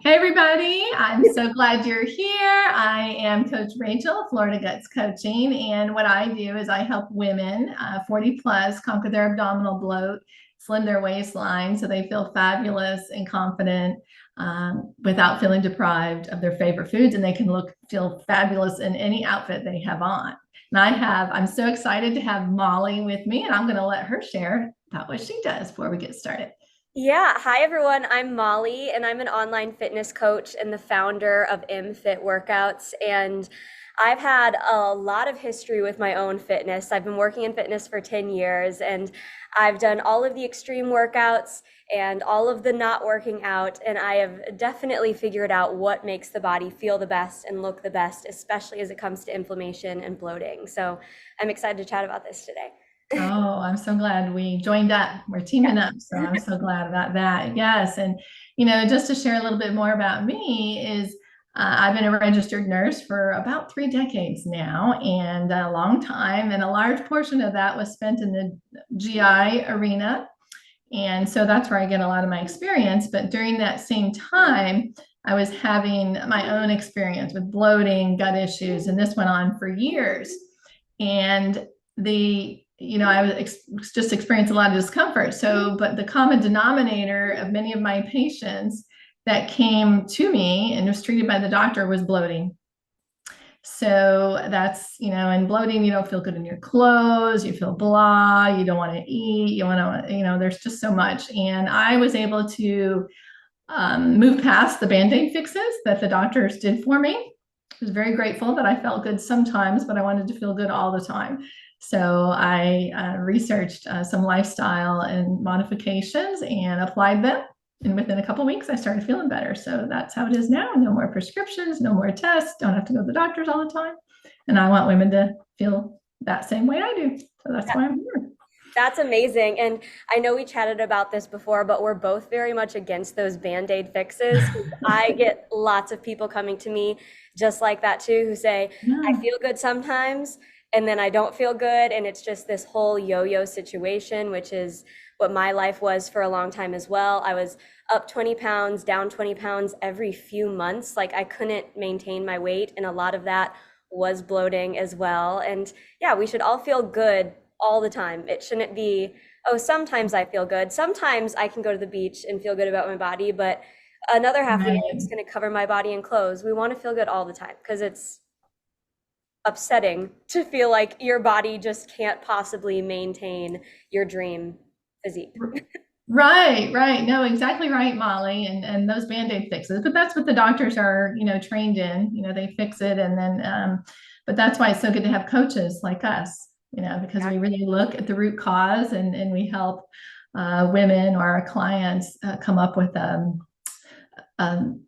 Hey everybody, I'm so glad you're here. I am Coach Rachel, Florida Guts Coaching, and what I do is I help women 40 plus conquer their abdominal bloat, slim their waistline so they feel fabulous and confident without feeling deprived of their favorite foods, and they can feel fabulous in any outfit they have on. And I'm so excited to have Molly with me, and I'm going to let her share about what she does before we get started. Yeah, hi everyone. I'm Molly, and I'm an online fitness coach and the founder of MFit Workouts. And I've had a lot of history with my own fitness. I've been working in fitness for 10 years, and I've done all of the extreme workouts and all of the not working out. And I have definitely figured out what makes the body feel the best and look the best, especially as it comes to inflammation and bloating. So I'm excited to chat about this today. Oh, I'm so glad we joined up. We're teaming up. So I'm so glad about that. Yes. And, just to share a little bit more about me is I've been a registered nurse for about 3 decades now and a long time. And a large portion of that was spent in the GI arena. And so that's where I get a lot of my experience. But during that same time, I was having my own experience with bloating, gut issues, and this went on for years. And I was just experienced a lot of discomfort. So, but the common denominator of many of my patients that came to me and was treated by the doctor was bloating. So and bloating, you don't feel good in your clothes, you feel blah, you don't want to eat, there's just so much. And I was able to move past the Band-Aid fixes that the doctors did for me. I was very grateful that I felt good sometimes, but I wanted to feel good all the time. So I researched some lifestyle and modifications and applied them. And within a couple of weeks, I started feeling better. So that's how it is now. No more prescriptions, no more tests. Don't have to go to the doctors all the time. And I want women to feel that same way I do. So that's why I'm here. That's amazing. And I know we chatted about this before, but we're both very much against those Band-Aid fixes. I get lots of people coming to me just like that too, who say, I Yeah. feel good sometimes, and then I don't feel good. And it's just this whole yo-yo situation, which is what my life was for a long time as well. I was up 20 pounds, down 20 pounds every few months. Like I couldn't maintain my weight. And a lot of that was bloating as well. And yeah, we should all feel good all the time. It shouldn't be, oh, sometimes I feel good. Sometimes I can go to the beach and feel good about my body, but another half of the day I'm Right. just going to cover my body in clothes. We want to feel good all the time because it's upsetting to feel like your body just can't possibly maintain your dream physique. Right, right. No, exactly right, Molly. And those Band-Aid fixes, but that's what the doctors are, trained in. They fix it and then but that's why it's so good to have coaches like us, because we Exactly. really look at the root cause and we help women or our clients come up with um,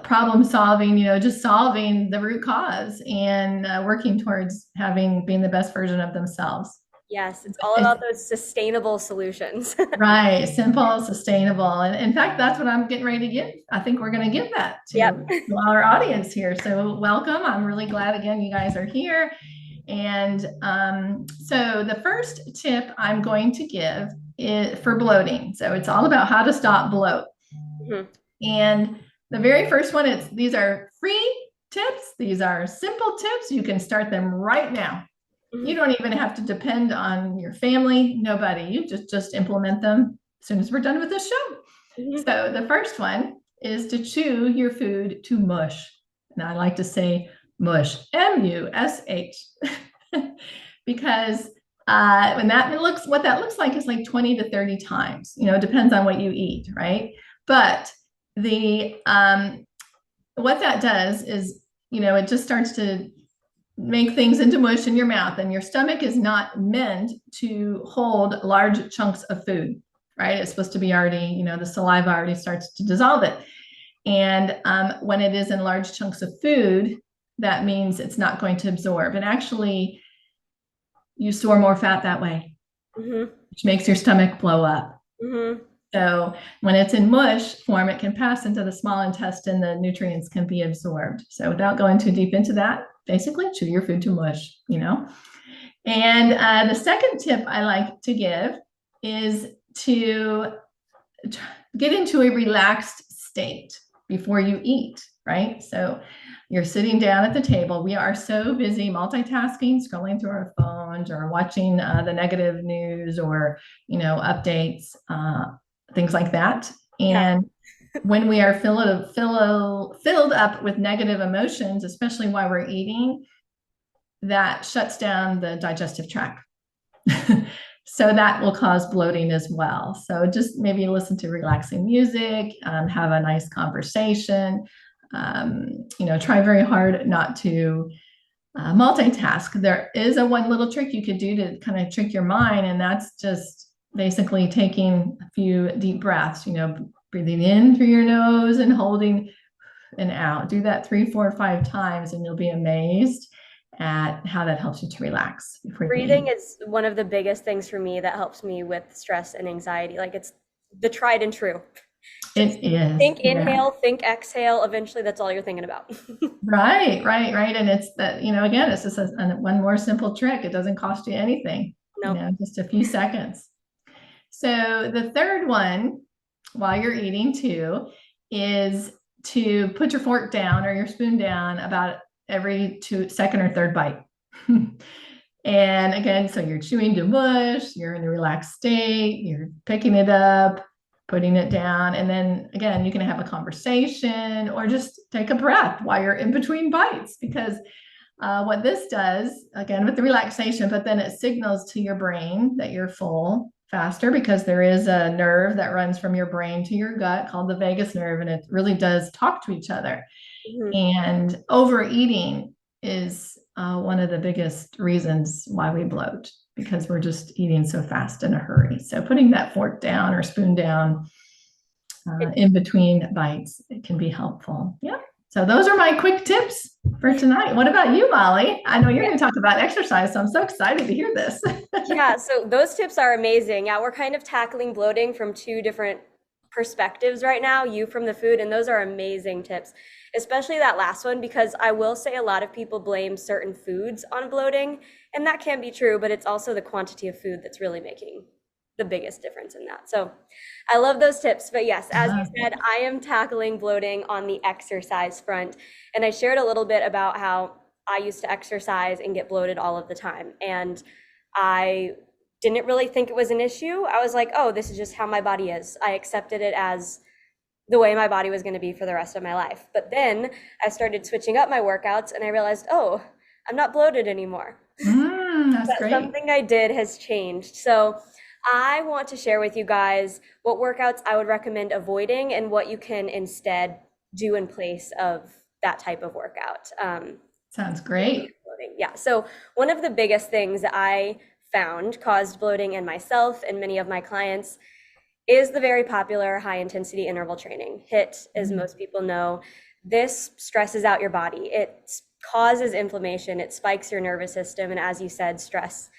problem solving, just solving the root cause and working towards being the best version of themselves. Yes, it's all It's about those sustainable solutions. right, simple, sustainable. And in fact, that's what I'm getting ready to give. I think we're going to give that Yep. to our audience here. So, welcome. I'm really glad again you guys are here. And so, the first tip I'm going to give is for bloating. So, it's all about how to stop bloat. Mhm. And the very first one is these are free tips, these are simple tips. You can start them right now. You Mhm. don't even have to depend on your family, nobody. You just implement them as soon as we're done with this show. Mhm. So the first one is to chew your food to mush. And I like to say mush, M-U-S-H, because when what that looks like is like 20 to 30 times. It depends on what you eat, right? But the what that does is, it just starts to make things into mush in your mouth, and your stomach is not meant to hold large chunks of food, right? It's supposed to be already, the saliva already starts to dissolve it. And when it is in large chunks of food, that means it's not going to absorb. And actually, you store more fat that way, Mhm. which makes your stomach blow up. Mhm. So when it's in mush form, it can pass into the small intestine, the nutrients can be absorbed. So without going too deep into that, basically chew your food to mush. And the second tip I like to give is to get into a relaxed state. before you eat, right? So you're sitting down at the table. We are so busy multitasking, scrolling through our phones or watching the negative news or, updates, things like that. Yeah. And when we are filled up with negative emotions, especially while we're eating, that shuts down the digestive tract. So that will cause bloating as well. So just maybe listen to relaxing music, have a nice conversation. Try very hard not to multitask. There is a one little trick you could do to kind of trick your mind, and that's just basically taking a few deep breaths, breathing in through your nose and holding and out. Do that 3, 4, 5 times, and you'll be amazed at how that helps you to relax before you Breathing eat. is one of the biggest things for me that helps me with stress and anxiety. Like it's the tried and true. Just It is, think yeah. inhale, think exhale. Eventually, that's all you're thinking about. Right, right, right. And it's that, again, it's just one more simple trick. It doesn't cost you anything, Nope. just a few seconds. So the third one, while you're eating too, is to put your fork down or your spoon down about every second or third bite. And again, so you're chewing to mush, you're in a relaxed state, you're picking it up, putting it down. And then again, you can have a conversation or just take a breath while you're in between bites. Because what this does, again, with the relaxation, but then it signals to your brain that you're full faster because there is a nerve that runs from your brain to your gut called the vagus nerve, and it really does talk to each other. Mhm. And overeating is one of the biggest reasons why we bloat because we're just eating so fast in a hurry. So putting that fork down or spoon down It, in between bites, it can be helpful. Yeah. So those are my quick tips for tonight. What about you, Molly? I know you're going to talk about exercise, so I'm so excited to hear this. Yeah, so those tips are amazing. Yeah, we're kind of tackling bloating from two different perspectives right now, you from the food, and those are amazing tips, especially that last one, because I will say a lot of people blame certain foods on bloating, and that can be true, but it's also the quantity of food that's really making the biggest difference in that. So I love those tips. But yes, as you said, I am tackling bloating on the exercise front, and I shared a little bit about how I used to exercise and get bloated all of the time. And I didn't really think it was an issue. I was like, oh, this is just how my body is. I accepted it as the way my body was going to be for the rest of my life. But then I started switching up my workouts and I realized, oh, I'm not bloated anymore. That's That great. something I did has changed. So I want to share with you guys what workouts I would recommend avoiding and what you can instead do in place of that type of workout. Sounds great. Bloating. Yeah. So one of the biggest things that I found caused bloating in myself and many of my clients is the very popular high intensity interval training. HIIT, as Mm. most people know, this stresses out your body. It causes inflammation. It spikes your nervous system. And as you said, stress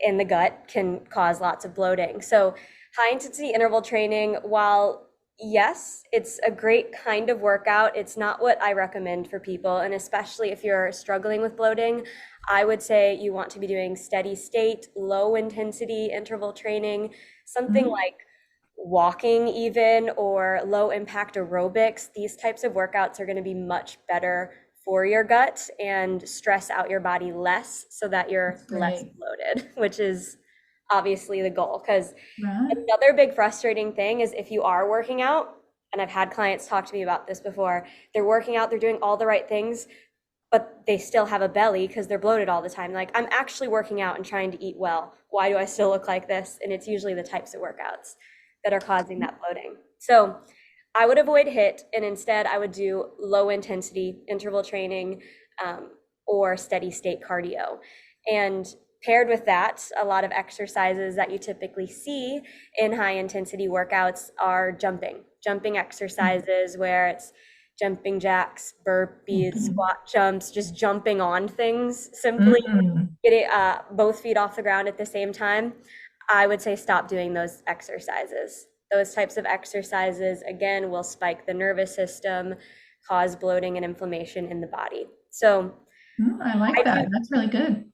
in the gut can cause lots of bloating. So high intensity interval training, while yes, it's a great kind of workout, it's not what I recommend for people. And especially if you're struggling with bloating, I would say you want to be doing steady state, low intensity interval training, something Mhm. like walking even, or low impact aerobics. These types of workouts are going to be much better for your gut and stress out your body less so that you're That's less great. bloated, which is obviously the goal. Because Right. another big frustrating thing is if you are working out, and I've had clients talk to me about this before, they're working out, they're doing all the right things, but they still have a belly because they're bloated all the time. Like, I'm actually working out and trying to eat well. Why do I still look like this? And it's usually the types of workouts that are causing that bloating. So I would avoid HIIT, and instead I would do low intensity interval training, or steady state cardio. And paired with that, a lot of exercises that you typically see in high intensity workouts are jumping exercises where it's jumping jacks, burpees, Mhm. squat jumps, just jumping on things simply, Mm. getting both feet off the ground at the same time. I would say stop doing those exercises. Those types of exercises, again, will spike the nervous system, cause bloating and inflammation in the body. So I like I that. do, That's really good.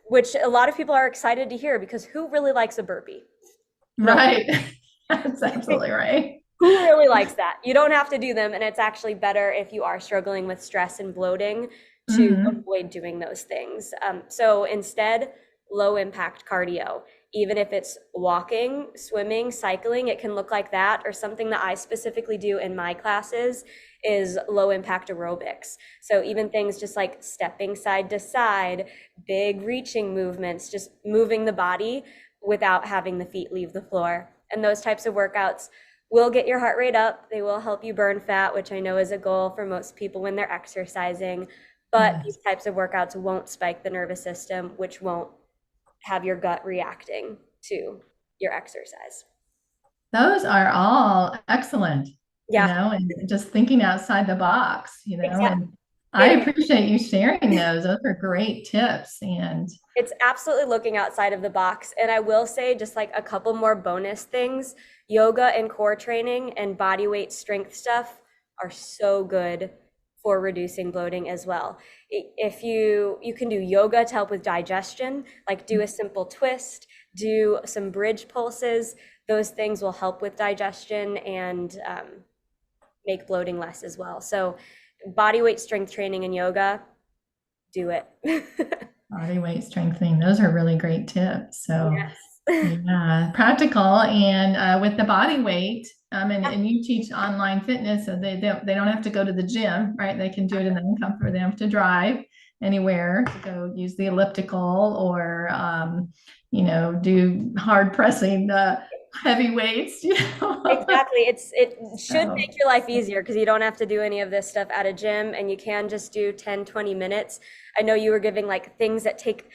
which a lot of people are excited to hear, because who really likes a burpee? No. Right. That's absolutely right. Who really likes that? You don't have to do them, and it's actually better if you are struggling with stress and bloating to Hmm. avoid doing those things. So instead, low impact cardio. Even if it's walking, swimming, cycling, it can look like that. Or something that I specifically do in my classes is low impact aerobics. So even things just like stepping side to side, big reaching movements, just moving the body without having the feet leave the floor. And those types of workouts will get your heart rate up. They will help you burn fat, which I know is a goal for most people when they're exercising. But these Yes. types of workouts won't spike the nervous system, which won't have your gut reacting to your exercise. Those are all excellent, Yeah, and just thinking outside the box, exactly. and I It is. appreciate you sharing those. Those are great tips. And It's absolutely looking outside of the box. And I will say, just like a couple more bonus things, yoga and core training and body weight strength stuff are so good for reducing bloating as well. If you can do yoga to help with digestion, like do a simple twist, do some bridge pulses, those things will help with digestion and make bloating less as well. So body weight strength training and yoga, do it. body weight strengthening, those are really great tips. So Yes. yeah, practical. And with the body weight, Yeah, and you teach online fitness, so they don't have to go to the gym, right? They can do it in the comfort. They don't have to drive anywhere to go use the elliptical or do hard pressing heavy weights. exactly. It should So make your life easier because you don't have to do any of this stuff at a gym and you can just do 10, 20 minutes. I know you were giving like things that take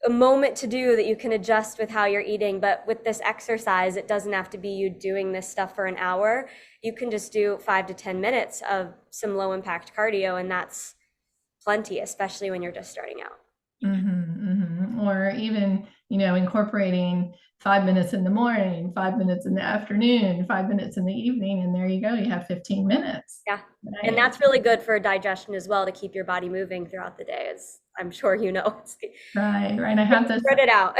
a moment to do that you can adjust with how you're eating, but with this exercise, it doesn't have to be you doing this stuff for an hour. You can just do 5 to 10 minutes of some low impact cardio, and that's plenty, especially when you're just starting out. Or even, incorporating 5 minutes in the morning, 5 minutes in the afternoon, 5 minutes in the evening, and there you go. You have 15 minutes. Yeah. And Right. that's really good for digestion as well to keep your body moving throughout the day, as I'm sure you know. Right. Right. I have this. Spread it out.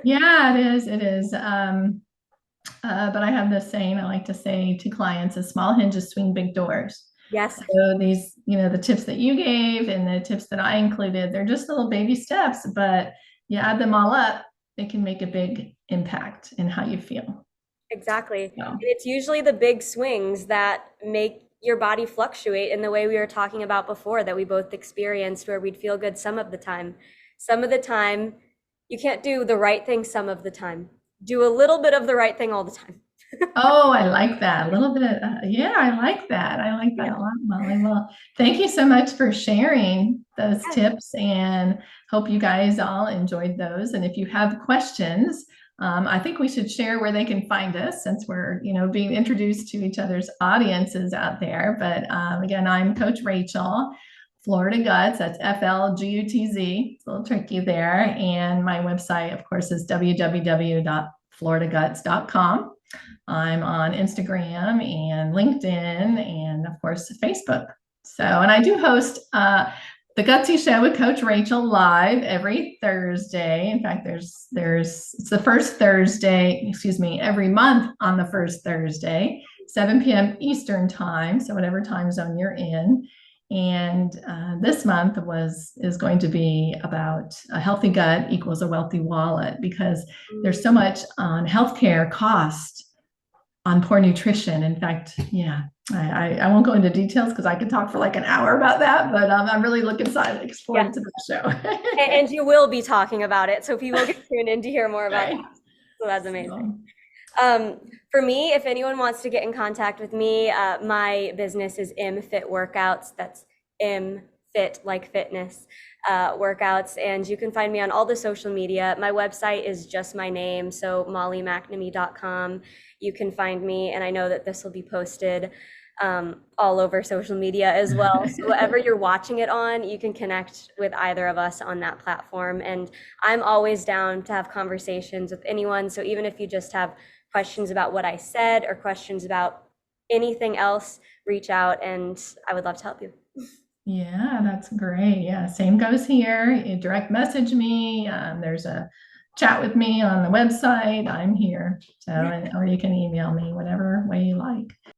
Yeah, it is. It is. But I have this saying I like to say to clients: a small hinges swing big doors. Yes, So these, the tips that you gave and the tips that I included, they're just little baby steps, but you add them all up, it can make a big impact in how you feel. exactly. And So, it's usually the big swings that make your body fluctuate in the way we were talking about before that we both experienced, where we'd feel good some of the time. Some of the time, you can't do the right thing some of the time. Do a little bit of the right thing all the time. oh, I like that. A little bit. Yeah, I like that. I like that Yeah. a lot, Molly. Well, thank you so much for sharing those tips, and hope you guys all enjoyed those. And if you have questions, I think we should share where they can find us since we're, being introduced to each other's audiences out there. But again, I'm Coach Rachel, Florida Guts. That's FLGUTZ. It's a little tricky there. And my website, of course, is www.floridaguts.com. I'm on Instagram and LinkedIn and, of course, Facebook. So, and I do host the Gutsy Show with Coach Rachel live every Thursday. In fact, it's the first Thursday, excuse me, every month on the first Thursday, 7 p.m. Eastern time. So whatever time zone you're in. And this month is going to be about a healthy gut equals a wealthy wallet, because there's so much on healthcare cost on poor nutrition. In fact, yeah, I won't go into details because I could talk for like an hour about that, but I'm really looking Yeah. forward to the show. And you will be talking about it, so people get tuned in to hear more about Right. that. So that's amazing. So, For me, if anyone wants to get in contact with me, my business is MFit Workouts. That's M Fit like fitness workouts, and you can find me on all the social media. My website is just my name, so mollymcnamee.com. You can find me, and I know that this will be posted all over social media as well. So whatever you're watching it on, you can connect with either of us on that platform. And I'm always down to have conversations with anyone. So even if you just have questions about what I said or questions about anything else, reach out and I would love to help you. yeah, that's great. Yeah, same goes here. You direct message me. There's a chat with me on the website. I'm here. So, or you can email me, whatever way you like.